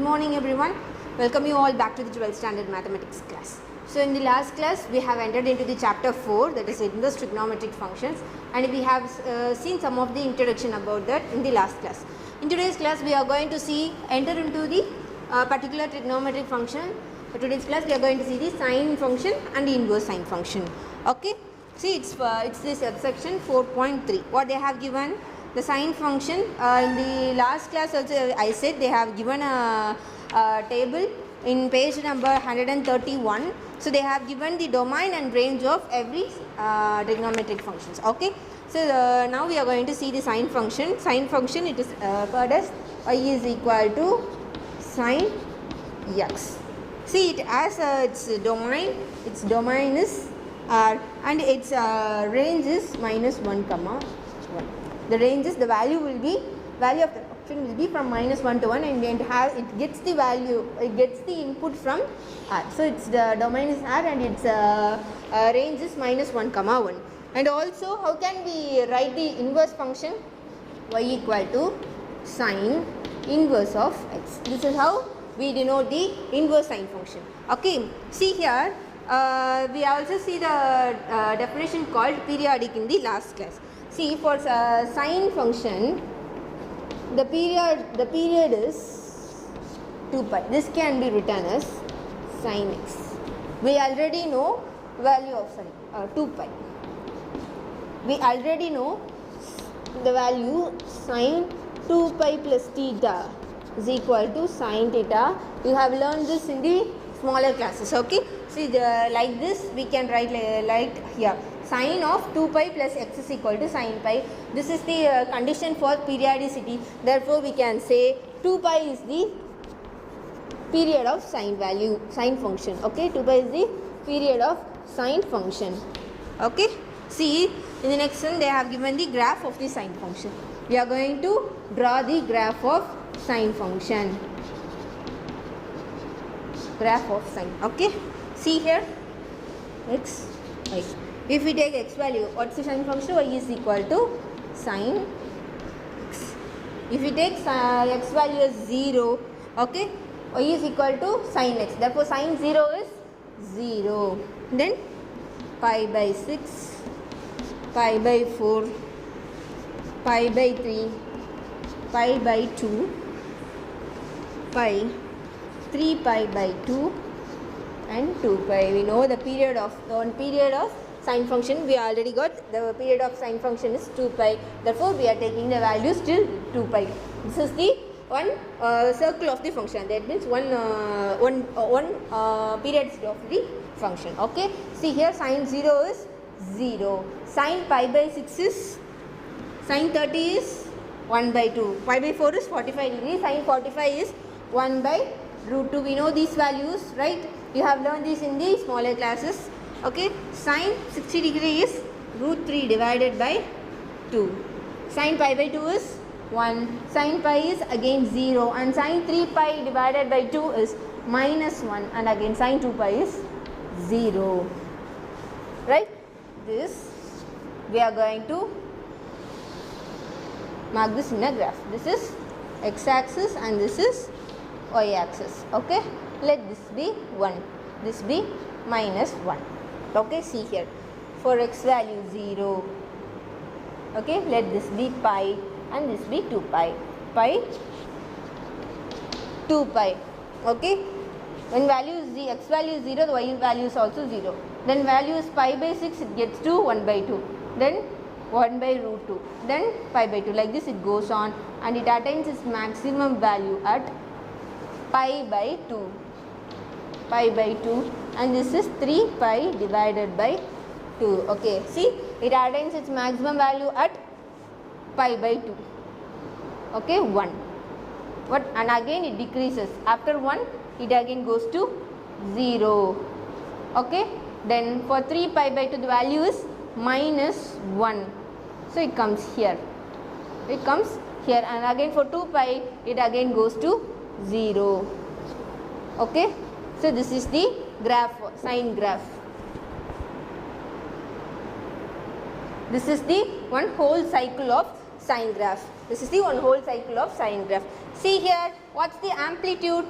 morning everyone. Welcome you all back to the 12th standard mathematics class. So in the last class we have entered into the chapter 4, that is inverse trigonometric functions, and we have seen some of the introduction about that in the last class. In today's class we are going to enter into the particular trigonometric function. For today's class we are going to see the sine function and the inverse sine function. Okay, see it's this section 4.3. What they have given, the sine function, in the last class also I said they have given a table in page number 131. So they have given the domain and range of every trigonometric functions. Okay, so now we are going to see the sine function. Sine function, it is called as y is equal to sine x. See, it has its domain is r and its range is minus 1 comma 1. The range is, the value of the function will be from minus 1 to 1, and it gets the value, it gets the input from r. So its the domain is r and its range is minus 1 comma 1. And also, how can we write the inverse function? Y equal to sine inverse of x. This is how we denote the inverse sine function. Okay, see here, we also see the definition called periodic in the last class. See, for sine function, the period is 2 pi. This can be written as sine x. We already know value of sine 2 pi. We already know the value sine 2 pi plus theta is equal to sine theta. You have learned this in the smaller classes. Okay, see, like this we can write like here, sine of 2 pi plus x is equal to sine pi. This is the condition for periodicity. Therefore we can say 2 pi is the period of sine function. Okay, 2 pi is the period of sine function. Okay, see, in the next one they have given the graph of the sine function. We are going to draw the graph of sine function. Graph of sine. Okay, see here, x, y. If we take x value, what's the sine function? Y is equal to sine x. If we take x value as 0, okay, y is equal to sine x. Therefore sine 0 is 0. Then pi by 6, pi by 4, pi by 3, pi by 2, pi, 3 pi by 2 and 2 pi. We know the period of sine function. We already got the period of sine function is 2 pi. Therefore we are taking the values till 2 pi. This is the one circle of the function. That means one period of the function. Okay, see here, sine 0 is 0, sine pi by 6 is, sine 30 is 1 by 2, pi by 4 is 45 degrees, sine 45 is 1 by root 2. We know these values, right? You have learned this in the smaller classes. Okay, sine 60 degree is root 3 divided by 2. Sine pi by 2 is 1. Sine pi is again 0, and sine 3 pi divided by 2 is minus 1, and again sine 2 pi is 0. Right? This we are going to mark this in a graph. This is x-axis and this is y-axis. Okay, let this be 1, this be minus 1. Okay, see here, for x value 0, okay, let this be pi and this be 2 pi, pi 2 pi. Okay, when value is the x value is 0, the y value is also 0. Then value is pi by 6, it gets to 1 by 2, then 1 by root 2, then pi by 2. Like this it goes on, and it attains its maximum value at pi by 2, pi by 2, and this is 3 pi divided by 2. Okay, see, it attains its maximum value at pi by 2. Okay, 1. What? And again it decreases. After 1, it again goes to 0. Okay, then for 3 pi by 2 the value is minus 1. So it comes here. It comes here, and again for 2 pi it again goes to 0. Okay, so this is the graph, sine graph. This is the one whole cycle of sine graph. This is the one whole cycle of sine graph. See here, what's the amplitude?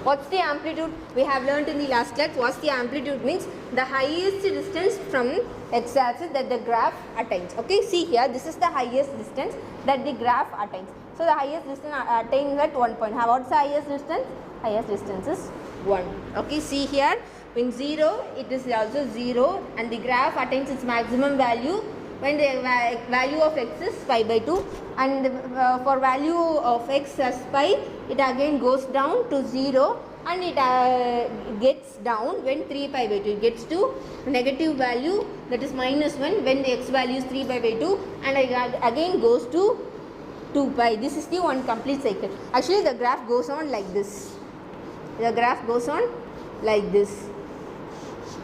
What's the amplitude? We have learnt in the last class. What's the amplitude means the highest distance from x-axis that the graph attains. Okay, see here, this is the highest distance that the graph attains. So the highest distance attains at 1 point. What's the highest distance? Highest distance is 1. Okay, see here, when 0, it is also 0, and the graph attains its maximum value when the value of x is pi by 2, and for value of x as pi, it again goes down to 0, and it gets down when 3 pi by 2. It gets to negative value, that is minus 1, when the x value is 3 pi by 2, and again goes to 2 pi. This is the one complete cycle. Actually, the graph goes on like this. The graph goes on like this.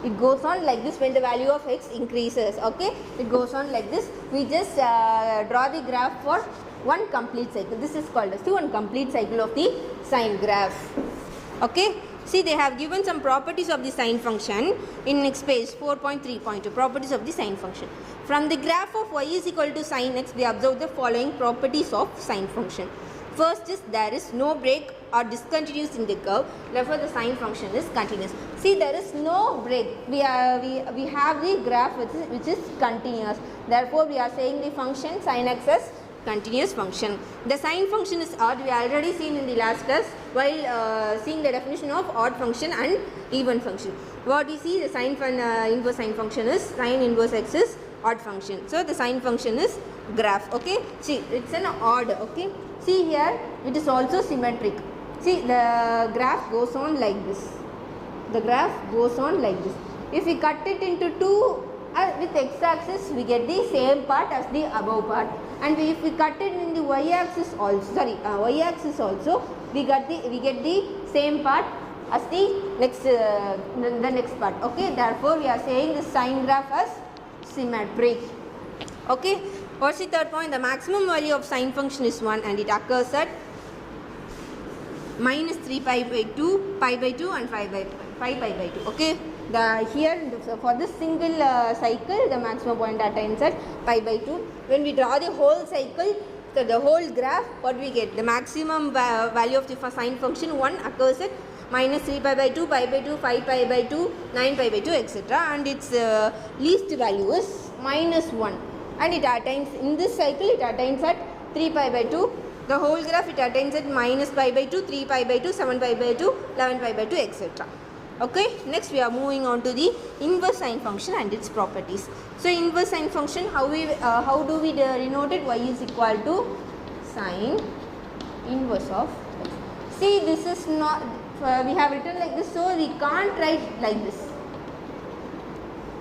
It goes on like this when the value of x increases. Okay, it goes on like this. We just draw the graph for one complete cycle. This is called as the one complete cycle of the sine graph. Okay, see, they have given some properties of the sine function in next page 4.3.2. Properties of the sine function. From the graph of y is equal to sine x, we observe the following properties of sine function. First is there is no break or discontinuous in the curve, therefore the sine function is continuous. See, there is no break. We have the graph which is continuous. Therefore, we are saying the function sine x as continuous function. The sine function is odd. We already seen in the last class while seeing the definition of odd function and even function. What we see, the sine inverse sine function is sine inverse x is odd function. So the sine function is graph. Okay, see, it's an odd. Okay, see here, it is also symmetric. See, the graph goes on like this. The graph goes on like this. If we cut it into two with x-axis, we get the same part as the above part. And if we cut it in the y-axis also, we get the same part as the next part. Okay, therefore we are saying the sine graph as symmetric. Okay, what's the third point? The maximum value of sine function is 1, and it occurs at minus 3 pi by 2, pi by 2 and 5 pi by 2. Okay, for this single cycle, the maximum point attains at pi by 2. When we draw the whole cycle, so the whole graph, what we get? The maximum value of the sine function 1 occurs at minus 3 pi by 2, pi by 2, 5 pi by 2, 9 pi by 2, etc. And its least value is minus 1. And it attains, in this cycle, it attains at 3 pi by 2. The whole graph, it attains at minus pi by 2, 3 pi by 2, 7 pi by 2, 11 pi by 2, etc. Okay, next we are moving on to the inverse sine function and its properties. So inverse sine function, how do we denote it? Y is equal to sine inverse of x. See, this is not, we have written like this, so we can't write like this.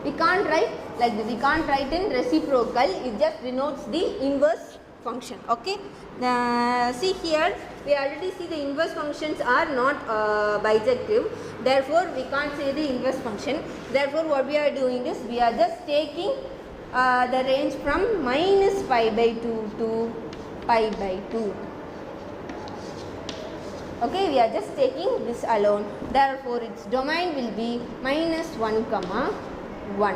We can't write like this. We can't write in reciprocal. It just denotes the inverse function. Okay, see here, we already see the inverse functions are not bijective, therefore we can't say the inverse function. Therefore what we are doing is, we are just taking the range from minus pi by 2 to pi by 2. Okay, we are just taking this alone, therefore its domain will be minus 1 comma 1.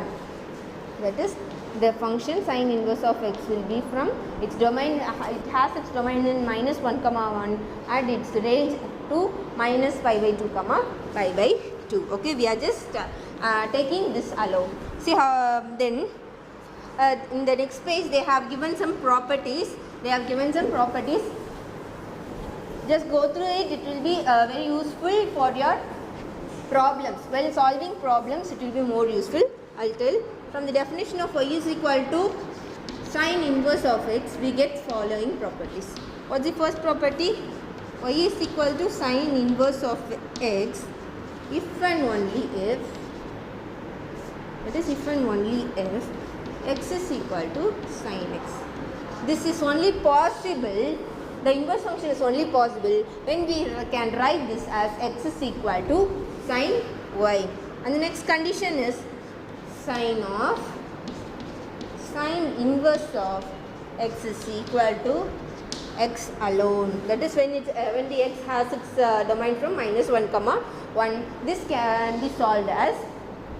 That is, the function sine inverse of x will be from its domain, it has its domain in minus 1 comma 1 and its range to minus pi by 2 comma pi by 2. Okay, we are just taking this alone. See how then in the next page they have given some properties. Just go through it. It will be very useful for your problems. While solving problems, it will be more useful. I'll tell. From the definition of y is equal to sine inverse of x, we get following properties. What's the first property? Y is equal to sine inverse of x if and only if, that is if and only if x is equal to sine x. This is only possible, the inverse function is only possible when we can write this as x is equal to sine y. And the next condition is sine inverse of x is equal to x alone. That is when the x has its domain from minus 1 comma 1. This can be solved as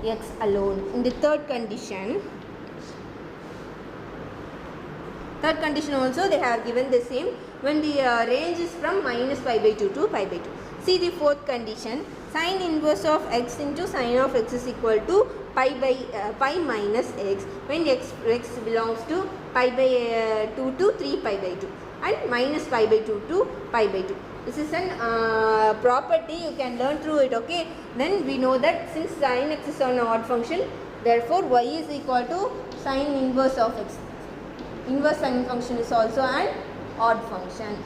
x alone. In the third condition also they have given the same. when the range is from minus pi by 2 to pi by 2. See the fourth condition, sine inverse of x into sine of x is equal to pi minus x when x belongs to pi by 2 to 3 pi by 2 and minus pi by 2 to pi by 2. This is an property, you can learn through it, okay. Then we know that since sin x is an odd function, therefore y is equal to sine inverse of x. Inverse sine function is also an odd function.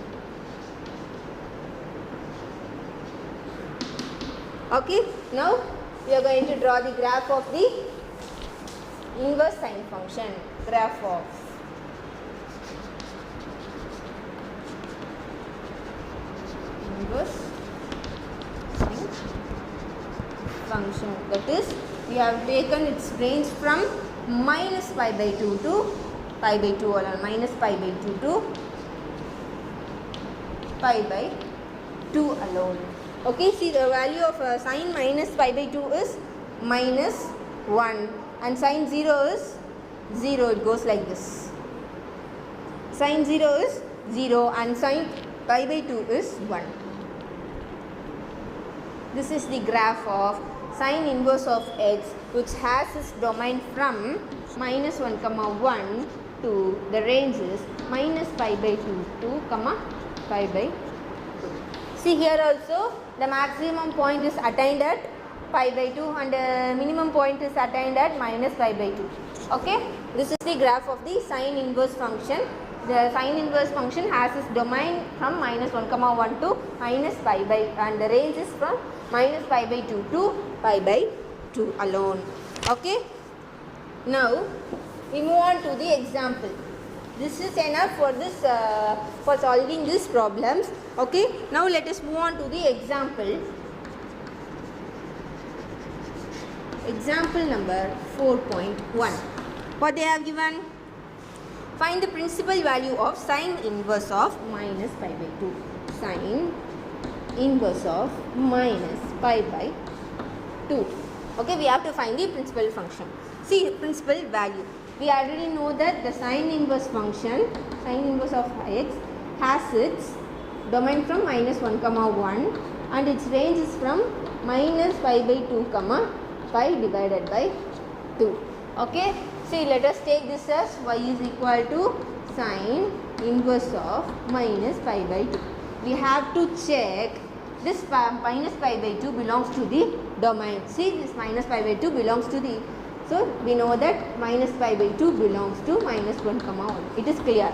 Okay, now we are going to draw the graph of the inverse sine function. Graph of inverse sine function. That is, we have taken its range from minus pi by 2 to pi by 2 or minus pi by 2 to pi by 2 alone. Okay, see the value of sine minus pi by 2 is minus 1 and sine 0 is 0. It goes like this. Sine 0 is 0 and sine pi by 2 is 1. This is the graph of sine inverse of x, which has its domain from minus 1 comma 1 to the range is minus pi by 2 to pi by 2. See here also the maximum point is attained at pi by 2 and minimum point is attained at minus pi by 2. Okay, this is the graph of the sine inverse function. The sine inverse function has its domain from minus 1 comma 1 to minus pi by, and the range is from minus pi by 2 to pi by 2 alone. Okay, now we move on to the example. This is enough for this for solving these problems. Okay, now let us move on to the example. Example number 4.1. What they have given? Find the principal value of sine inverse of minus pi by 2. Sine inverse of minus pi by 2. Okay, we have to find the principal function. See, principal value. We already know that the sine inverse function, sine inverse of x, has its domain from minus 1 comma 1 and its range is from minus pi by 2 comma pi divided by 2. Okay, see, let us take this as y is equal to sine inverse of minus pi by 2. We have to check this minus pi by 2 belongs to the domain. See, this minus pi by 2 belongs to the, so we know that minus pi by 2 belongs to minus 1 comma 1. It is clear,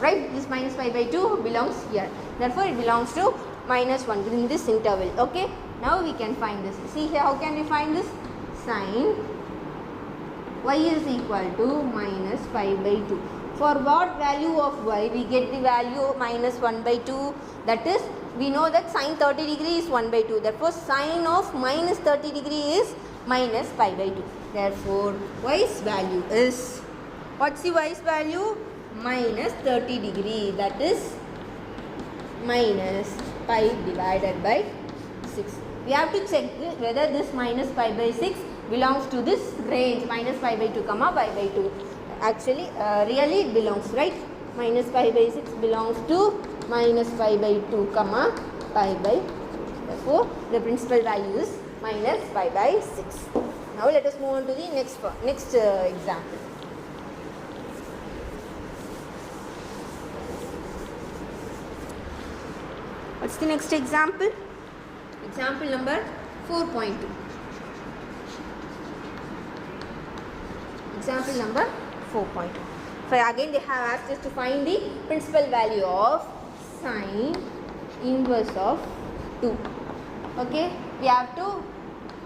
right? This minus pi by 2 belongs here. Therefore, it belongs to minus 1 in this interval. Okay, now we can find this. See here, how can we find this? Sine y is equal to minus pi by 2. For what value of y? We get the value minus 1 by 2. That is, we know that sine 30 degree is 1 by 2. Therefore, sine of minus 30 degree is minus pi by 2. Therefore, y's value is, what's the y's value? Minus 30 degree. That is minus pi divided by 6. We have to check whether this minus pi by 6 belongs to this range minus pi by 2 comma pi by 2. Actually, really it belongs, right? Minus pi by 6 belongs to minus pi by 2 comma pi by. Therefore, the principal value is minus pi by 6. Now let us move on to the next example. What's the next example? Example number 4.2. Example number 4.2. So again they have asked us to find the principal value of sine inverse of 2. Okay, we have to,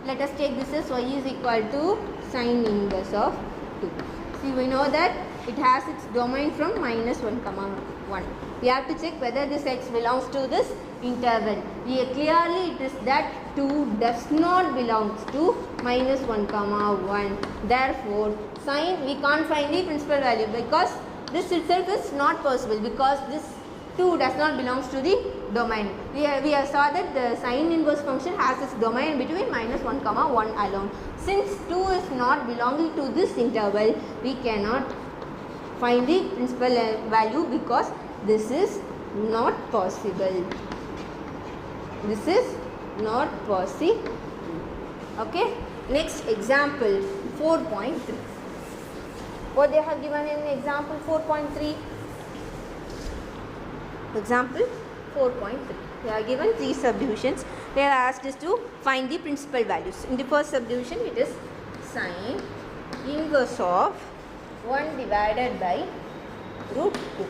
let us take this as y is equal to sine inverse of 2. See, we know that it has its domain from minus 1 comma 1. We have to check whether this x belongs to this interval. Clearly it is that 2 does not belong to minus 1 comma 1. Therefore, sine, we can't find the principal value because this itself is not possible, because this 2 does not belongs to the domain. We have saw that the sine inverse function has its domain between minus 1 comma 1 alone. Since 2 is not belonging to this interval, we cannot find the principal value because this is not possible. This is not possible. Okay. Next example 4.3. What they have given in example 4.3? Example 4.3. They are given 3 subdivisions. They are asked us to find the principal values. In the first subdivision, it is sine inverse of 1 divided by root 2.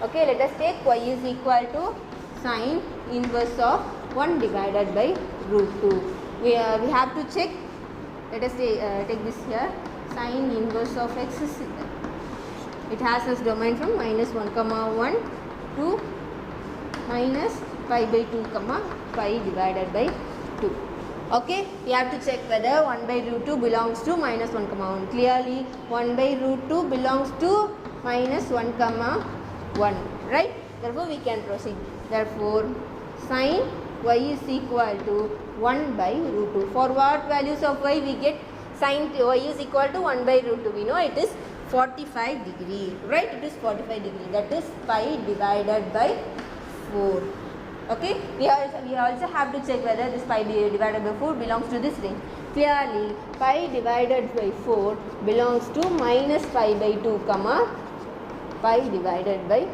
Okay, let us take y is equal to sine inverse of 1 divided by root 2. We have to check. Let us take this here. Sine inverse of x is, it has its domain from minus 1 comma 1 to minus pi by 2 comma pi divided by 2. Okay, we have to check whether 1 by root 2 belongs to minus 1 comma 1. Clearly 1 by root 2 belongs to minus 1 comma 1, right? Therefore we can proceed. Therefore sine y is equal to 1 by root 2. For what values of y we get sine y is equal to 1 by root 2? We know it is 45 degree, right? It is 45 degree. That is pi divided by 4. Okay, we also have to check whether this pi divided by 4 belongs to this range. Clearly pi divided by 4 belongs to minus pi by 2 comma pi divided by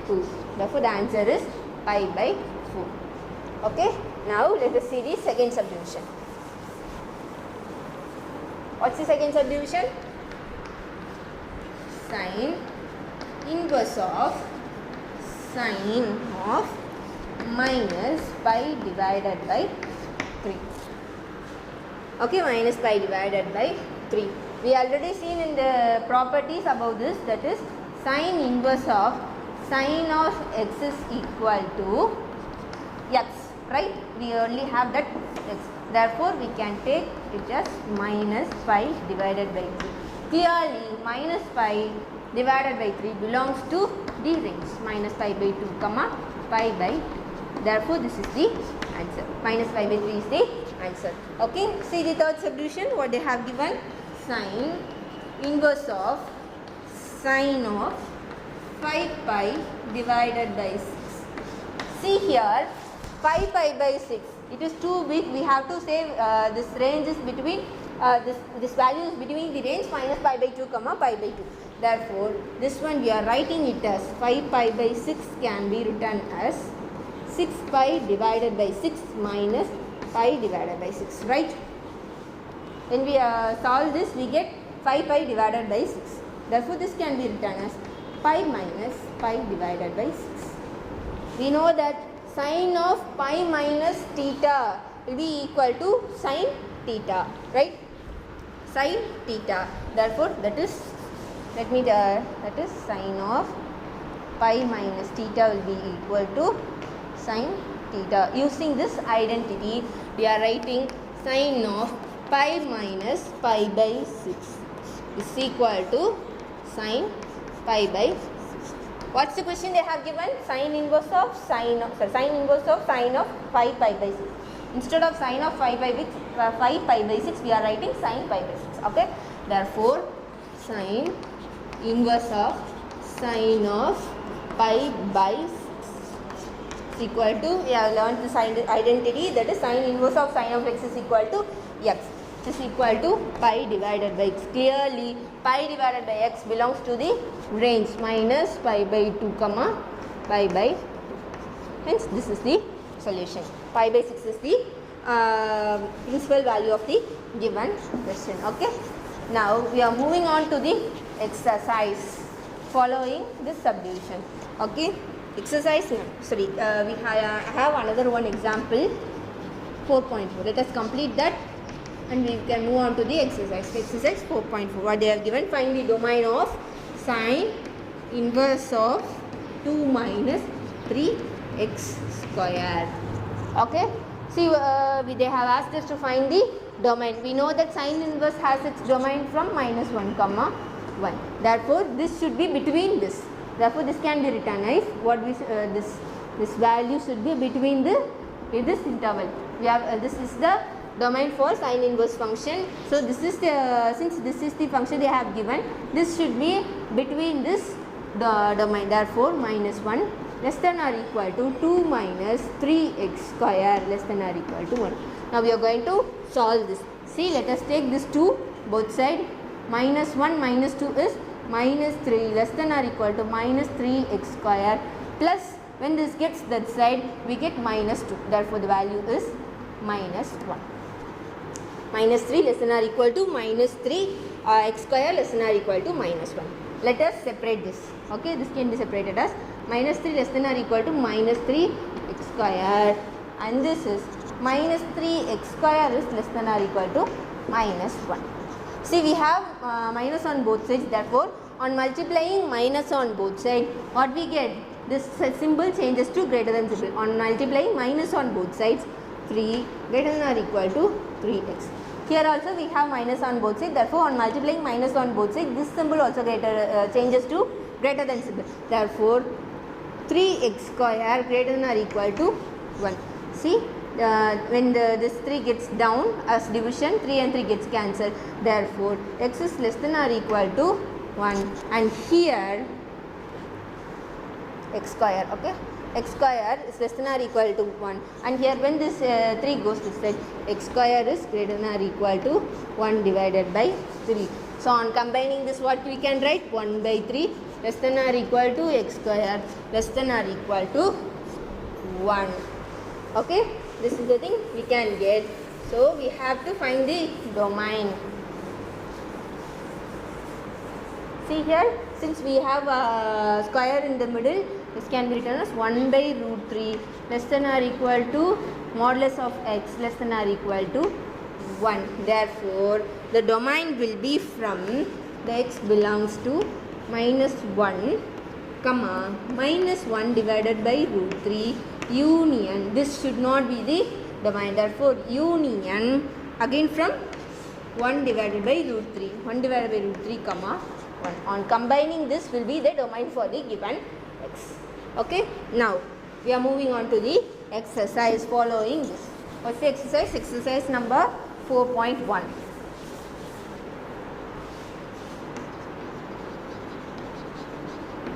2. Therefore the answer is pi by 4. Okay, now let us see the second subdivision. What's the second subdivision? Sine inverse of sine of minus pi divided by 3. Okay, minus pi divided by 3. We already seen in the properties about this, that is sine inverse of sine of x is equal to x, right? We only have that x. Therefore we can take it as minus pi divided by 3. Clearly minus pi divided by 3 belongs to the range minus pi by 2 comma pi by. Therefore this is the answer. Minus pi by 3 is the answer. Okay, see the third subdivision. What they have given? Sine inverse of sine of 5 pi divided by 6. See here 5 pi by 6. It is too big. We have to say this range is between this value is between the range minus pi by 2 comma pi by 2. Therefore this one we are writing it as 5 pi by 6 can be written as 6 pi divided by 6 minus pi divided by 6, right? When we solve this, we get 5 pi divided by 6. Therefore this can be written as pi minus pi divided by 6. We know that sine of pi minus theta will be equal to sine theta, right? Sine theta. Therefore that is, that is sine of pi minus theta will be equal to sine theta. Using this identity, we are writing sine of pi minus pi by 6 is equal to sine pi by 6. What's the question they have given? Sine inverse of sine of 5 pi by 6. Instead of sine of 5 pi by 6, we are writing sine pi by 6. Okay. Therefore, sine inverse of sine of pi by 6 is equal to, we have learned this identity, that is sine inverse of sine of x is equal to x. Is equal to pi divided by x. Clearly pi divided by x belongs to the range minus pi by 2 comma pi by 2. Hence this is the solution. Pi by 6 is the principal value of the given question. Okay. Now we are moving on to the exercise following this subdivision. Okay. Exercise, sorry, we have another one example 4.4. Let us complete that and we can move on to the exercise. Exercise 4.4. What they have given? Find the domain of sine inverse of 2 minus 3x square. Okay. See, they have asked us to find the domain. We know that sine inverse has its domain from minus 1 comma 1. Therefore this should be between this. Therefore this can be written as what we this value should be between this interval. We have this is the domain for sine inverse function. So this is the, since this is the function they have given, this should be between this the domain. Therefore minus 1 less than or equal to 2 minus 3x square less than or equal to 1. Now we are going to solve this. See, let us take this 2 both side. Minus 1 minus 2 is minus 3 less than or equal to minus 3x square plus, when this gets that side, we get minus 2. Therefore, the value is minus 1. Minus 3 less than or equal to minus 3 x square less than or equal to minus 1. Let us separate this. Okay, this can be separated as minus 3 less than or equal to minus 3 x square, and this is minus 3 x square is less than or equal to minus 1. See, we have minus on both sides. Therefore, on multiplying minus on both sides, what we get? This symbol changes to greater than symbol. On multiplying minus on both sides, 3 greater than or equal to 3x. Here also we have minus on both sides. Therefore, on multiplying minus on both sides, this symbol also changes to greater than symbol. Therefore, 3x square greater than or equal to 1. See, when this 3 gets down as division, 3 and 3 gets cancelled. Therefore, x is less than or equal to 1, and here x square, okay, x square is less than or equal to 1, and here when this 3 goes this side, x square is greater than or equal to 1 divided by 3. So, on combining this, what we can write? 1 by 3 less than or equal to x square less than or equal to 1. Okay, this is the thing we can get. So, we have to find the domain. See here, since we have a square in the middle, this can be written as 1 by root 3 less than or equal to modulus of x less than or equal to 1. Therefore, the domain will be from the x belongs to minus 1, comma, minus 1 divided by root 3 union. This should not be the domain. Therefore, union again from 1 divided by root 3. 1 divided by root 3, comma, 1. On combining this will be the domain for the given x. Okay. Now, we are moving on to the exercise following this. What's the exercise? Exercise number 4.1.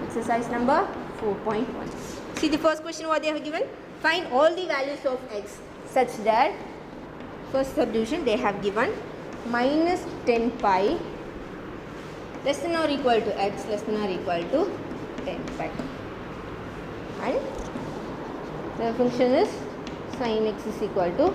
Exercise number 4.1. See the first question what they have given. Find all the values of x such that, first subdivision they have given minus 10 pi less than or equal to x less than or equal to 10 pi, and the function is sin x is equal to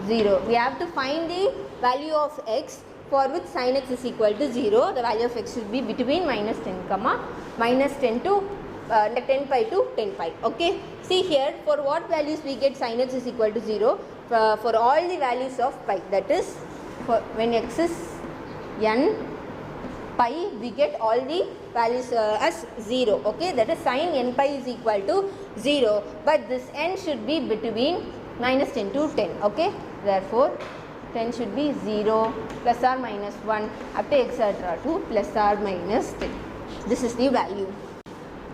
0. We have to find the value of x for which sin x is equal to 0. The value of x should be between minus 10 comma minus 10 to 10 pi to 10 pi. Okay. See here, for what values we get sin x is equal to 0? For all the values of pi, that is for when x is n pi, we get all the values as 0. Okay, that is sin n pi is equal to 0, but this n should be between minus 10 to 10. Okay, therefore 10 should be 0 plus or minus 1 up to etc. to plus or minus 10. This is the value.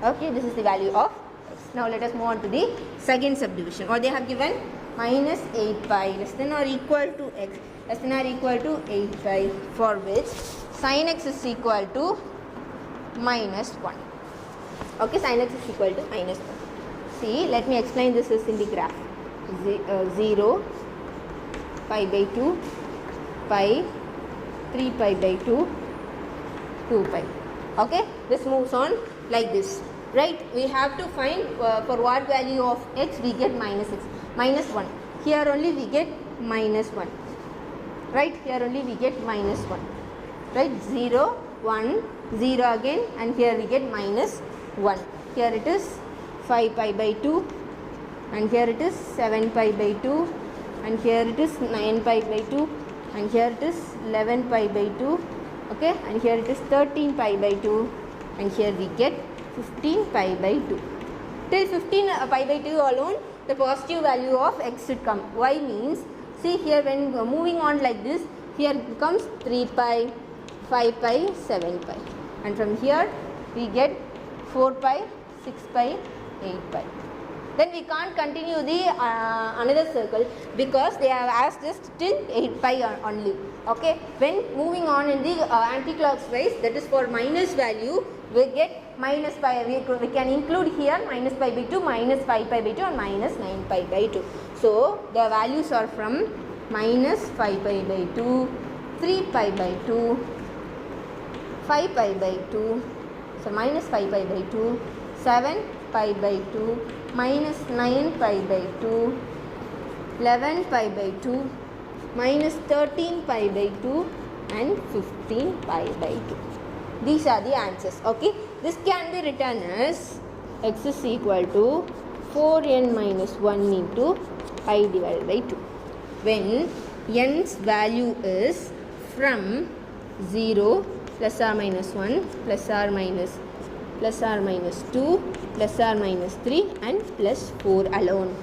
Okay, this is the value of x. Now let us move on to the second subdivision. What they have given? Minus 8 pi less than or equal to x less than or equal to 8 pi, for which sin x is equal to minus 1. Okay, sin x is equal to minus 1. See, let me explain this is in the graph. 0, pi by 2, pi, 3 pi by 2, 2 pi. Okay, this moves on like this. Right, we have to find for what value of x we get minus x, minus 1. Here only we get minus 1. Right, here only we get minus 1. Right, 0, 1, 0 again, and here we get minus 1. Here it is 5 pi by 2, and here it is 7 pi by 2, and here it is 9 pi by 2, and here it is 11 pi by 2, okay, and here it is 13 pi by 2, and here we get 15 pi by 2. Till 15 pi by 2 alone, the positive value of x should come. Why means, see here when moving on like this, here becomes 3 pi, 5 pi, 7 pi, and from here we get 4 pi, 6 pi, 8 pi. then we can't continue the another circle because they have asked us till 8 pi only. Okay, when moving on in the anti-clockwise, that is for minus value, we get minus pi. We can include here minus pi by 2, minus 5 pi by 2 and minus 9 pi by 2. So the values are from minus 5 pi by 2, 3 pi by 2, 5 pi by 2, so minus 5 pi by 2, 7 pi by 2, minus 9 pi by 2, 11 pi by 2, minus 13 pi by 2 and 15 pi by 2. These are the answers. Okay, this can be written as x is equal to 4n minus 1 into pi divided by 2. When n's value is from 0 plus or minus 1 plus or minus 2 plus or minus 3 and plus 4 alone.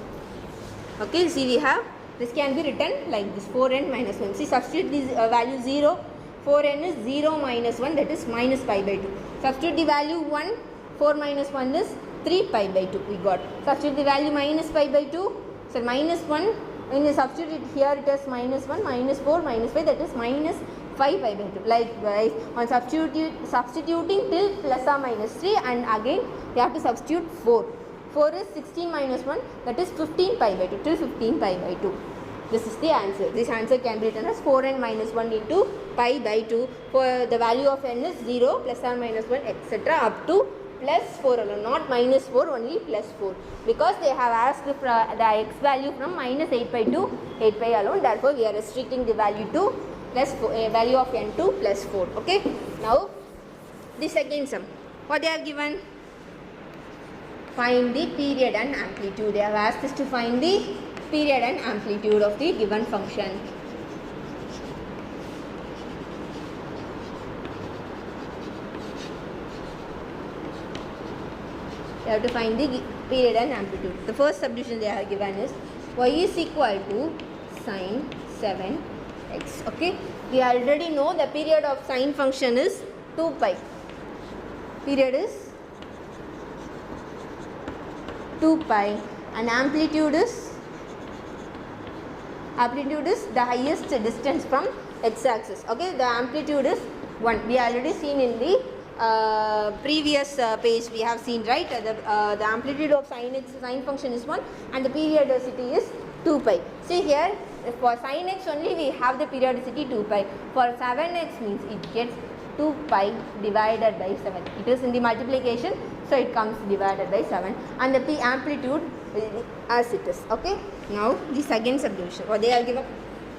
Okay, see we have, this can be written like this, 4n minus 1. See, substitute this value 0, 4n is 0 minus 1, that is minus pi by 2. Substitute the value 1, 4 minus 1 is 3 pi by 2 we got. Substitute the value minus pi by 2, so minus 1, when you substitute it here it is minus 1, minus 4, minus 5, that is minus 5 pi by 2. Likewise, on substituting till plus or minus 3, and again you have to substitute 4. 4 is 16 minus 1, that is 15 pi by 2, till 15 pi by 2. This is the answer. This answer can be written as 4n minus 1 into pi by 2. For the value of n is 0, plus or minus 1, etc. up to plus 4 alone, not minus 4, only plus 4. Because they have asked the x value from minus 8 pi to 8 pi alone. Therefore, we are restricting the value to plus 4, value of n to plus 4. Okay. Now, the second sum. What they have given? Find the period and amplitude. They have asked us to find the period and amplitude of the given function. You have to find the period and amplitude. The first subdivision they have given is y is equal to sine 7x. Okay, we already know the period of sine function is 2 pi. Period is 2 pi and amplitude is the highest distance from x-axis. Okay, the amplitude is 1. We already seen in the previous page we have seen, right? The amplitude of sine function is 1 and the periodicity is 2 pi. See here, for sin x only we have the periodicity 2 pi. For 7x means it gets 2 pi divided by 7. It is in the multiplication, so it comes divided by 7 and the amplitude as it is. Okay, now the second subdivision, what they have given,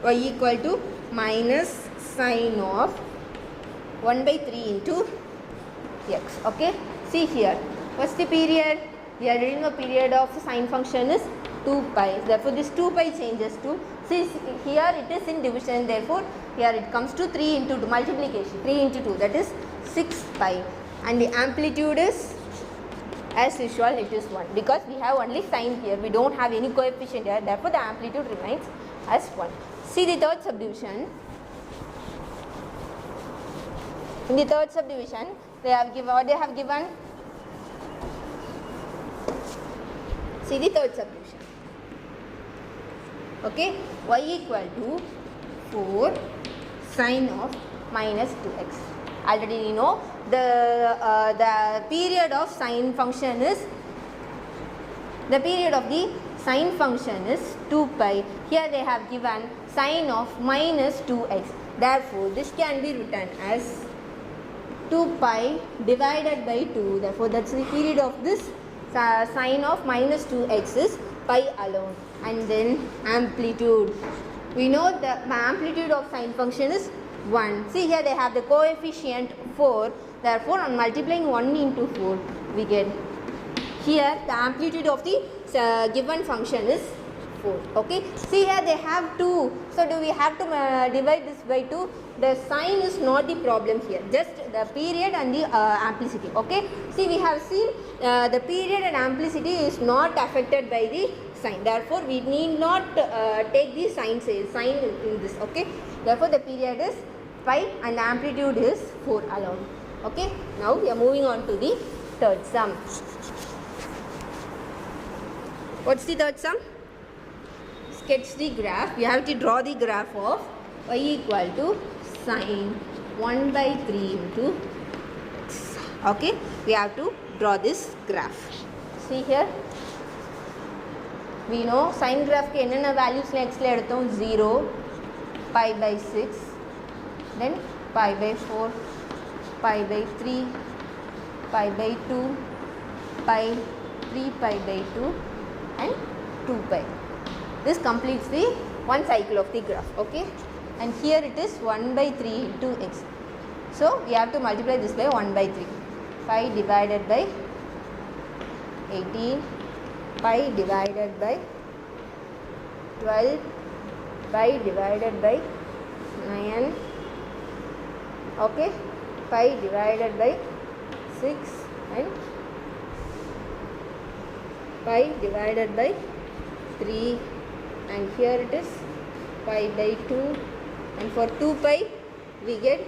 y equal to minus sine of 1 by 3 into x. Okay, see here, what's the period? We are reading a period of the sine function is 2 pi. Therefore, this 2 pi changes to, see here it is in division, therefore here it comes to 3 into 2, multiplication, 3 into 2, that is 6 pi, and the amplitude is, as usual, it is 1 because we have only sine here, we don't have any coefficient here, therefore the amplitude remains as 1. See the third subdivision. In the third subdivision, they have given, what they have given? See the third subdivision. Okay, y equal to 4 sine of minus 2x. Already you know the period of sine function is, the period of the sine function is 2 pi. Here they have given sine of minus 2x. Therefore, this can be written as 2 pi divided by 2. Therefore, that's the period of this sine of minus 2x is pi alone. And then amplitude. We know the amplitude of sine function is 1. See here they have the coefficient 4. Therefore, on multiplying 1 into 4, we get here the amplitude of the given function is 4. Okay. See here they have 2. So, do we have to divide this by 2? The sign is not the problem here. Just the period and the amplicity. Okay. See, we have seen the period and amplicity is not affected by the sign. Therefore, we need not take the sign in this. Okay. Therefore, the period is pi and the amplitude is 4 alone. Okay. Now, we are moving on to the third sum. What's the third sum? Sketch the graph. We have to draw the graph of y equal to sine 1 by 3 into x. Okay, we have to draw this graph. See here, we know sine graph ke enna values la x la eduttom 0, pi by 6, then pi by 4, pi by 3, pi by 2, pi 3 pi by 2 and 2 pi. This completes the one cycle of the graph. Okay, and here it is 1 by 3 into x. So we have to multiply this by 1 by 3. Pi divided by 18, pi divided by 12, pi divided by 9, okay, pi divided by 6 and pi divided by 3, and here it is pi by 2, and for 2 pi we get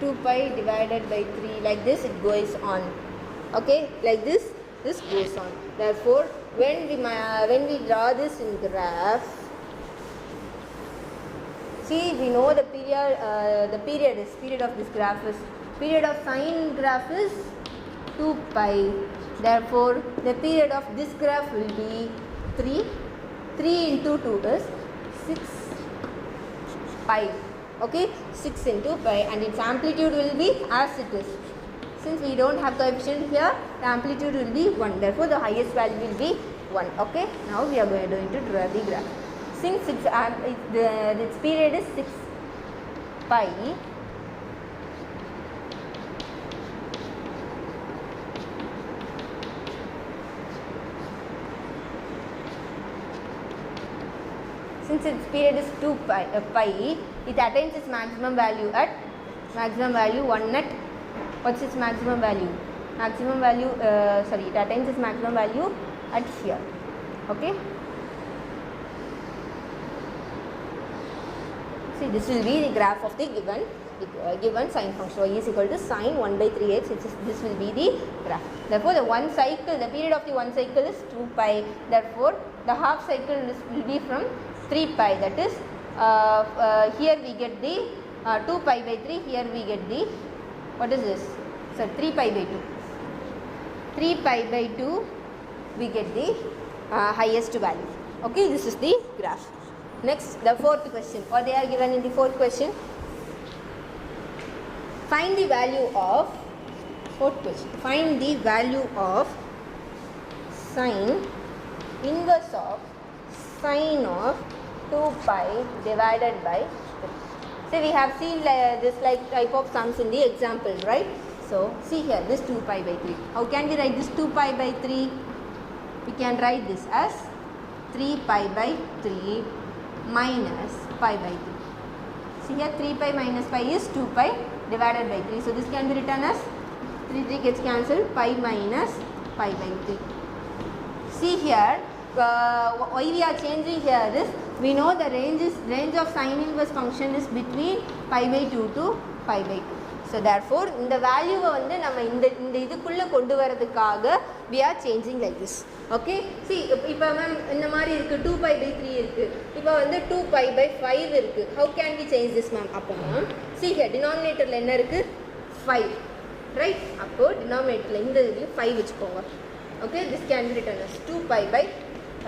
2 pi divided by 3. Like this it goes on. Okay, like this goes on. Therefore when we draw this in graph, see, we know the period of this graph is, period of sine graph is 2 pi. Therefore the period of this graph will be 3 into 2 is 6 pi. Okay, 6 into pi, and its amplitude will be as it is. Since we don't have coefficient here, the amplitude will be 1. Therefore the highest value will be 1. Okay, now we are going to draw the graph. Since its period is 6 pi, since its period is 2 pi, it attains its maximum value 1 at, what's its maximum value? It attains its maximum value at here. Okay, see, this will be the graph of the given sine function. Y is equal to sine 1 by 3x. This will be the graph. Therefore the period of the one cycle is 2 pi. Therefore the half cycle will be from 3 pi, that is here we get the 2 pi by 3, here we get the, what is this? So 3 pi by 2. 3 pi by 2 we get the highest value. Okay, this is the graph. Next, the fourth question, what they are given in the fourth question. Find the value of, fourth question, find the value of sine inverse of sine of 2 pi divided by 3. So we have seen this type of sums in the example, right? So see here, this 2 pi by 3. How can we write this 2 pi by 3? We can write this as 3 pi by 3 minus pi by 3. See here, 3 pi minus pi is 2 pi divided by 3. So this can be written as 3 gets cancelled, pi minus pi by 3. See here, why we are changing here is, we know the range of sine inverse function is between pi by 2 to pi by 2. So therefore in the value வந்து நம்ம இந்த இதுக்குள்ள கொண்டு வரதுக்காக we are changing like this. Okay, see, இப்போ ma'am இந்த மாதிரி இருக்கு, 2 pi by 3 இருக்கு, இப்போ வந்து 2 pi by 5 இருக்கு. How can we change this ma'am? அப்போ மேம் see here, denominatorல என்ன இருக்கு? 5, right? அப்போ denominatorல இந்த இதுல 5 வெச்சுக்கோங்க. Okay, this can be written as 2 pi by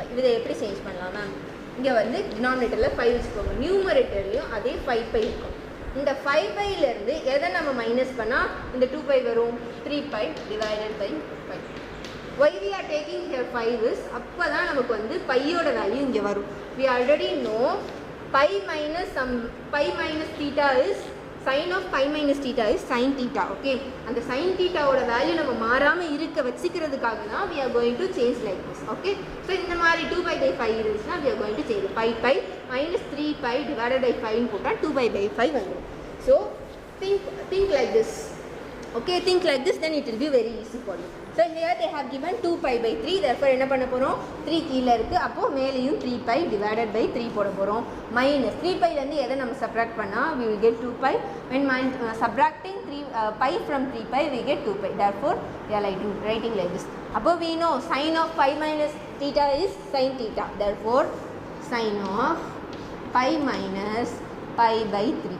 5. இதை எப்படி சேஞ்ச் பண்ணலாம் மேம்? இங்க வந்து denominatorல 5 வெச்சுக்கோங்க, நியூமரேட்டர்லயும் அதே 5 pi இருக்கும். இந்த 5 pi ல இருந்து எதை நம்ம மைனஸ் பண்ணா இந்த 2 pi வரும்? 3 pi divided by 5. Why we are taking here 5 is, அப்பதான் நமக்கு வந்து pi யோட வேல்யூ இங்க வரும். We already know pi minus theta is sin of pi minus theta is sin theta. Okay, அந்த sin theta ஓட வேல்யூ நம்ம மாறாம இருக்க வச்சிக்கிறதுக்காக தான் we are going to change like this. Okay, so இந்த மாதிரி 2 pi by 5 இருந்துச்சுன்னா we are going to change 5 pi minus 3 pi divided by 5 போட்டா 2 pi by 5 வந்துரும். So think like this. Okay, think like this, then it will be very easy for you. So here they have given 2 pi by 3. Therefore என்ன பண்ண போறோம்? 3 கீழ இருக்கு, அப்போ மேலேயும் 3 pi divided by 3 போட போறோம். Minus 3 pi ல இருந்து எதை நம்ம subtract பண்ணா we will get 2 pi. When subtracting pi from 3 pi, we get 2 pi. Therefore, we are writing like this. Above we know sine of pi minus theta is sin theta. Therefore, sine of pi minus pi by 3.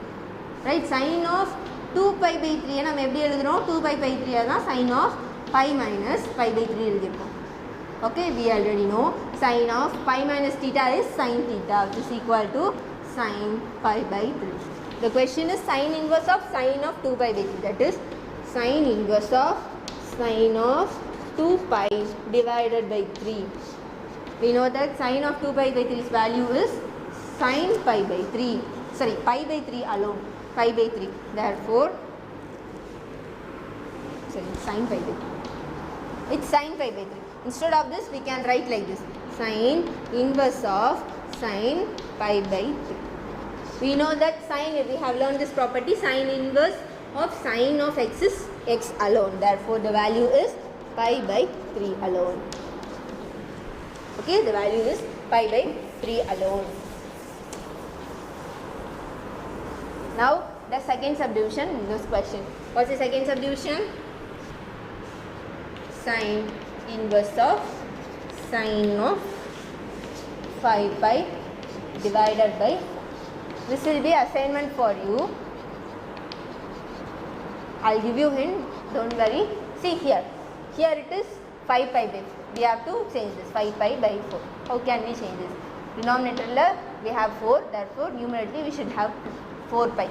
Right? Sine of 2 pi by 3. நம்ம எப்படி எழுதுறோம்? 2 pi by 3 அதான் sine of pi minus pi by 3 எழுதிருக்கோம். Okay, we already know sine of pi minus theta is sin theta, which is equal to sin pi by 3. The question is sine inverse of sine of 2 pi by 3. That is sine inverse of sine of 2 pi divided by 3. We know that sine of 2 pi by 3's value is sin pi by 3. Sorry, pi by 3 alone. Pi by 3. Therefore, sin pi by 3. It's sin pi by 3. Instead of this, we can write like this. Sin inverse of sin pi by 3. We know that sin, we have learned this property, sin inverse of sin of x is x alone. Therefore, the value is pi by 3 alone. Okay, the value is pi by 3 alone. Now, the second subdivision in this question. What's the second subdivision? Sin inverse of sin of 5 pi divided by, this will be assignment for you. I'll give you hint, don't worry. See here it is 5 pi by 4. We have to change this 5 pi by 4. How can we change this? Denominator we have 4, therefore numerator we should have 4 pi.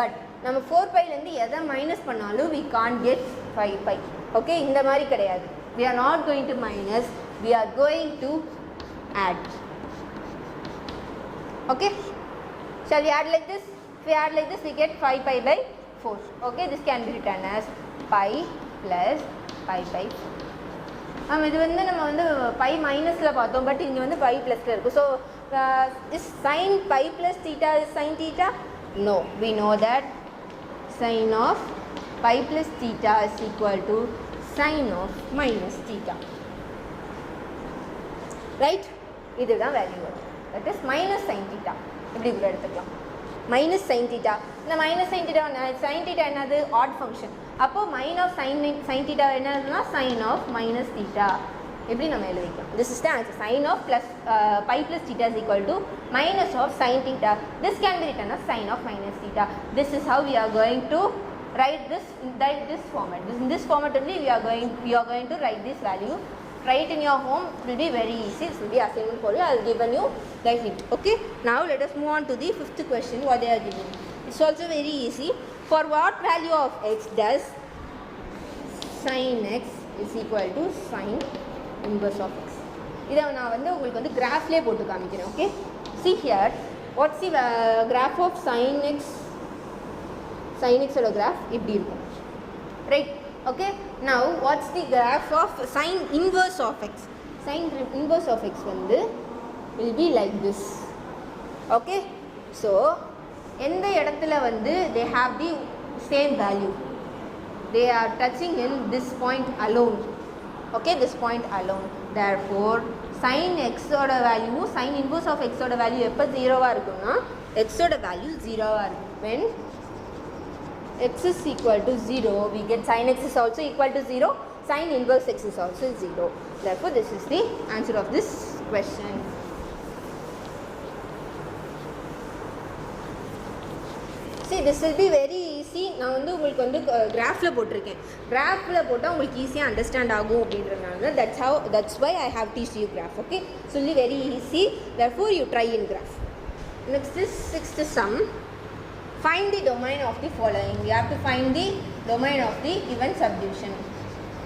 But நம்ம 4 pi லந்து எதை minus பண்ணாலும் we can't get 5 pi. Okay, இந்த மாதிரி கிடையாது. We are not going to minus, we are going to add. Okay, shall we add like this? If we add like this, we get 5 pi by 4. Okay, this can be written as pi plus pi by 4. இது வந்து நம்ம வந்து pi minusல பார்த்தோம், but இங்க வந்து pi plusல இருக்கு. So is sin pi plus theta is sin theta? No, we know that sin of pi plus theta is equal to sin of minus theta. Right? இதுதான் value வரும். That is minus sin theta. இப்படி கூட எடுத்துக்கலாம். Minus sin theta. இந்த minus sin theta என்னது? Odd function. அப்போ minus of sin theta என்னதுன்னா sin of minus theta. எப்படி நம்ம எழுதிக்கலாம்? This is the answer. Sin of plus pi plus theta is equal to minus of sin theta. This can be written as sin of minus theta. This is how we are going to write this in this format. In this format only we are going to write this value. Write in your home. It will be very easy. This will be assignment for you. I will given you the hint. Okay. Now let us move on to the fifth question. What they are giving. It's also very easy. For what value of x does sin x is equal to sin inverse of x? இதை நான் வந்து உங்களுக்கு வந்து கிராஃப்லேயே போட்டு காமிக்கிறேன். Okay, see here, what's the graph of sin x? sin x ஓட graph இப்படி இருக்கும், right? Okay, now what's the graph of sin inverse of x? Sin inverse of x வந்து will be like this. Okay, so எந்த இடத்துல வந்து they have the same value, they are touching in this point alone. Okay, this point alone. Therefore, sin x ஓட value sin inverse of x ஓட value எப்போ ஜீரோவாக இருக்கும்னா x ஓட value ஜீரோவாக இருக்கும். when x is equal to 0, we get sin x is also equal to 0, sin inverse x is also 0. Therefore, this is the answer of this question. See, this will be very easy. நான் வந்து உங்களுக்கு வந்து கிராஃபில் போட்டிருக்கேன். கிராஃபில் போட்டால் உங்களுக்கு ஈஸியாக understand ஆகும் அப்படின்றதுனால that's why I have teach you graph. Okay, so it will be very easy. Therefore, you try in graph. Next is sixth sum. Find the domain of the following. You have to find the domain of the given subdivision.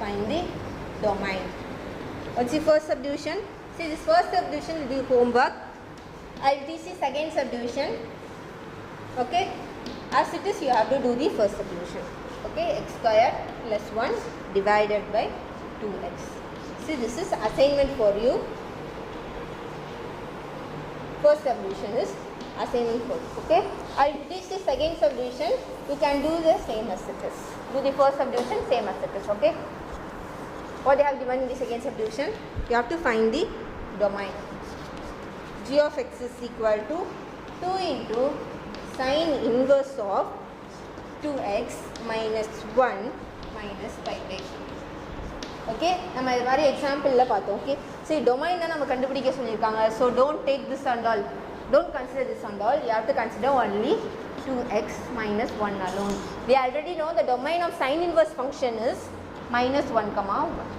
Find the domain. What's the first subdivision? See, this first subdivision will be homework. I will teach the second subdivision. Okay, as it is, you have to do the first subdivision. Okay, x square plus 1 divided by 2x. See, this is assignment for you. First subdivision is assignment for you. Okay, I will teach the second subdivision. You can do the same as it is. Do the first subdivision same as it is. Okay, what they have given in the second subdivision, you have to find the domain. G of x is equal to 2 into sin inverse of 2x minus 1 minus pi by 2. Okay, நம்ம இது மாதிரி எக்ஸாம்பிளில் பார்த்தோம். Okay, சரி domain தான் நம்ம கண்டுபிடிக்க சொல்லியிருக்காங்க. So don't take this and all, don't consider this and all, you have to consider only 2x minus 1 alone. We already know the domain of sin inverse function is minus 1 comma 1.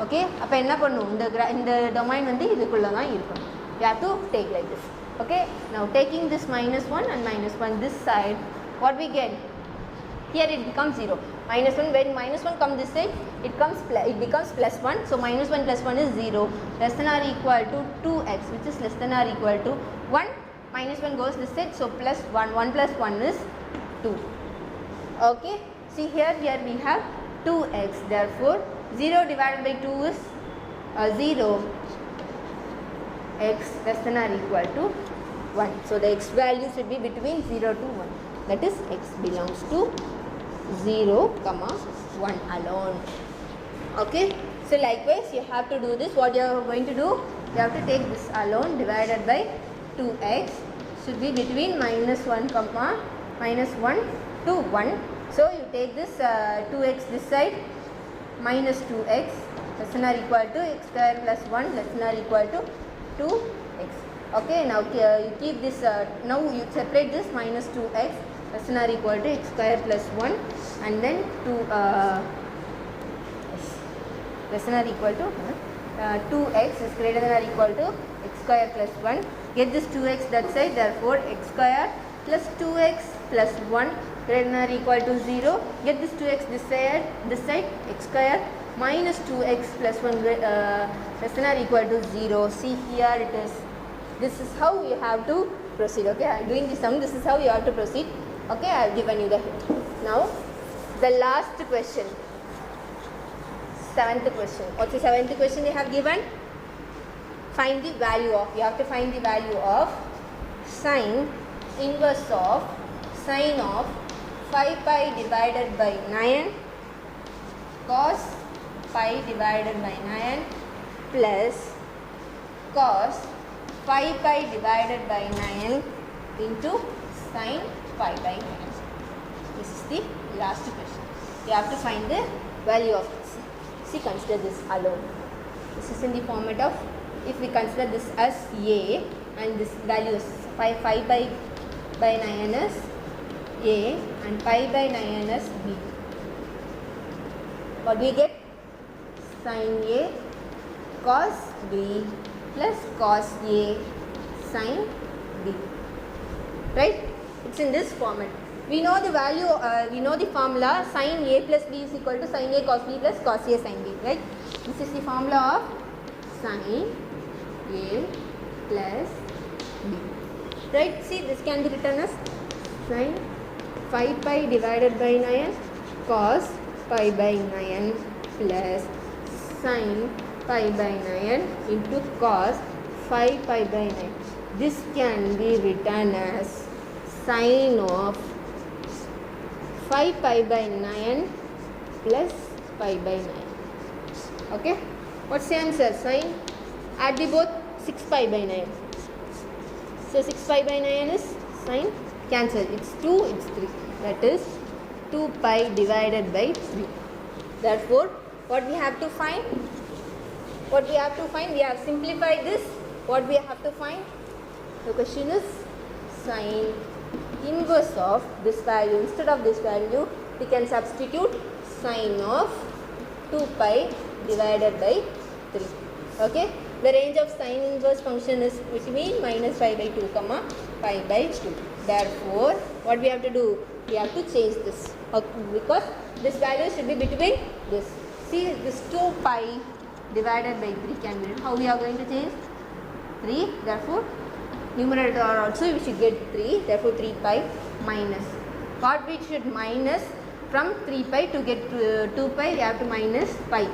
Okay, அப்போ என்ன பண்ணும், இந்த domain வந்து இதுக்குள்ளே தான் இருக்கும். You have to take like this. Okay, now taking this minus 1 and minus 1 this side, what we get? Here it becomes 0. Minus 1, when minus 1 comes this side, it becomes plus 1. So minus 1 plus 1 is 0. Less than or equal to 2x, which is less than or equal to 1. Minus 1 goes this side, so plus 1. 1 plus 1 is 2. Okay, see here we have 2x. Therefore, 0 divided by 2 is 0. X less than or equal to 1. So the x value should be between 0 to 1. That is x belongs to 0 comma 1 alone. Okay, so likewise you have to do this. What you are going to do, you have to take this alone divided by 2x should be between minus 1 comma minus 1 to 1. So you take this 2x this side, minus 2x less than or equal to x square plus 1 less than or equal to 2x. Okay, now you keep this, now you separate this minus 2x less than or equal to x square plus 1 and then 2 less than or equal to 2x is greater than or equal to x square plus 1. Get this 2x that side, therefore x square plus 2x plus 1 greater than or equal to 0. Get this 2x this side, x square minus 2x plus 1 less than or equal to 0. See here it is. This is how you have to proceed. Okay, I am doing the sum. This is how you have to proceed. Okay, I have given you the hint. Now, the last question. 7th question. What's the 7th question they have given? Find the value of, you have to find the value of sine inverse of sine of 5 pi divided by 9 cos pi divided by 9 plus cos 5 pi divided by 9 into sine pi by 9. This is the last question. You have to find the value of this. See, consider this alone. This is in the format of, if we consider this as a and this value is 5 by 9 is a and pi by 9 is b. What do we get? Sin a cos b plus cos a sin b. Right? It's in this format. We know the value, we know the formula sin a plus b is equal to sin a cos b plus cos a sin b. Right? This is the formula of sin a plus b. Right? See, this can be written as sin 5 pi divided by 9 cos pi by 9 plus sin pi by 9 into cos 5 pi by 9. This can be written as sin of 5 pi by 9 plus pi by 9. Okay, what's the answer? Sin, add the both, 6 pi by 9. So 6 pi by 9 is sin, cancel, it's 2, it's 3. That is 2 pi divided by 3. Therefore, what we have to find? What we have to find? We have simplified this. What we have to find? The question is sin inverse of this value. Instead of this value, we can substitute sin of 2 pi divided by 3. Okay, the range of sin inverse function is between minus pi by 2 comma pi by 2. Therefore, what we have to do? We have to change this, okay, because this value should be between this. See, this 2 pi divided by 3 can be written. How we are going to change? 3. Therefore, numerator also we should get 3. Therefore, 3 pi minus. What we should minus from 3 pi to get 2 pi, we have to minus pi.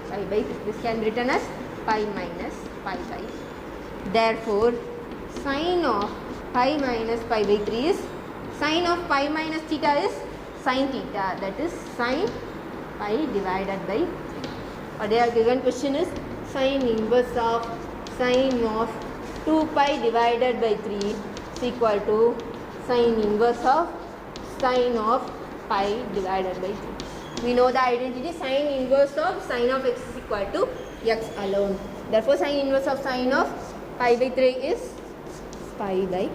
Pi by 3. This can be written as pi minus pi by. Therefore, sin of pi minus pi by 3 is, sin of pi minus theta is sin theta. That is sin pi divided by 3. What they are given question is sin inverse of sin of 2 pi divided by 3 is equal to sin inverse of sine of pi divided by 2. We know the identity sine inverse of sine of x is equal to x alone. Therefore, sine inverse of sine of pi by 3 is pi by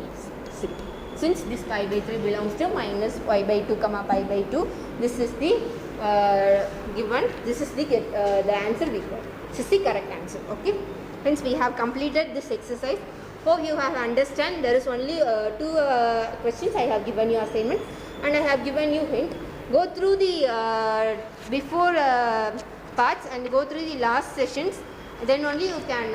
3. Since this pi by 3 belongs to minus y by 2 comma pi by 2, this is the given. This is the answer we got. This is the correct answer. Okay. Hence, we have completed this exercise. Hope you have understand. There is only 2 questions. I have given you assignment and I have given you hint. Go through the before parts and go through the last sessions. Then only you can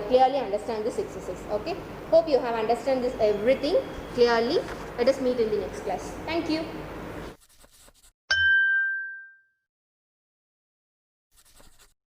clearly understand this exercise. Okay. Hope you have understand this everything clearly. Let us meet in the next class. Thank you.